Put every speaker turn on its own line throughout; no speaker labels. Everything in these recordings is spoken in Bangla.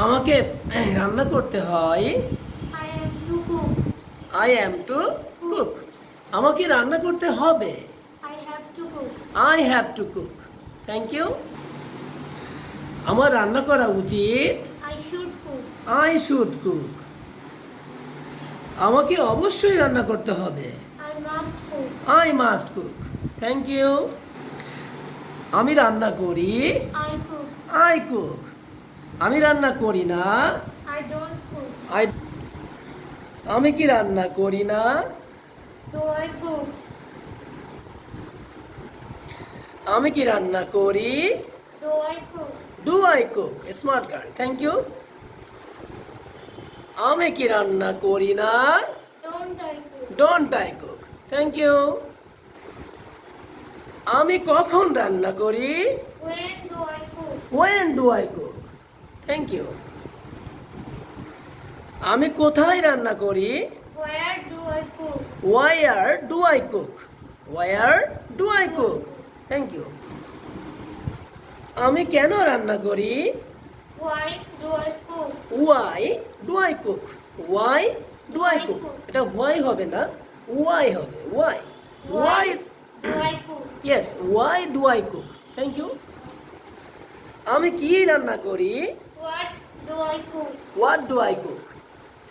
আমাকে রান্না করতে হয়।
I am to cook.
I am to cook. আমাকে রান্না করতে হবে।
I have to cook.
I have to cook. Thank you. আমার রান্না করা উচিত।
I should cook.
I should cook. আমাকে অবশ্যই রান্না করতে হবে।
I must cook.
I must cook. Thank you. আমি রান্না করি।
I cook.
I cook. আমি রান্না করি না।
I don't cook.
আই আমি কি রান্না করি না?
Do I cook?
আমি কি রান্না করি?
Do I cook?
Do I cook. Smart girl, thank you. আমি কি রান্না করি না?
Don't I cook?
Don't I cook. Thank you. আমি কখন রান্না করি?
When do I cook?
When do I cook. Thank you. আমি কোথায় রান্না করি?
Where do I cook?
Where do I cook. Where do I cook. Thank you. আমি কেন রান্না করি?
Why do I cook?
Why do I cook. Why do I cook. এটা হোয়াই হবে না, ওয়াই হবে। Why why
do I cook?
Yes, why do I cook. Thank you. আমি কি রান্না করি?
What do I cook?
What do I cook.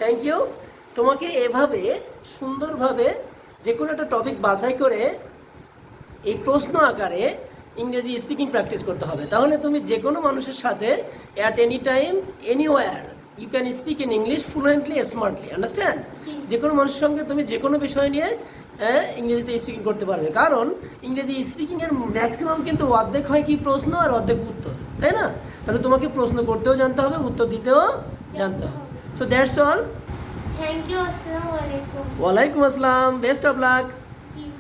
Thank you. তোমাকে এভাবে সুন্দরভাবে যে কোনো একটা টপিক বাছাই করে এই প্রশ্ন আকারে ইংরেজি স্পিকিং প্র্যাকটিস করতে হবে। তাহলে তুমি যে কোনো মানুষের সাথে at any time anywhere you can speak in English fluently smartly. Understand? যে কোনো মানুষের সঙ্গে তুমি যে কোনো বিষয় নিয়ে ইংরেজিতে স্পিকিং করতে পারবে। কারণ ইংরেজি স্পিকিংয়ের ম্যাক্সিমাম কিন্তু অর্ধেক হয় কি প্রশ্ন আর অর্ধেক উত্তর, তাই না? তাহলে তোমাকে প্রশ্ন করতেও জানতে হবে, উত্তর দিতেও জানতে হবে। So that's all.
Thank you. Assalamu alaikum.
ওয়ালাইকুম আসসালাম। Best of luck.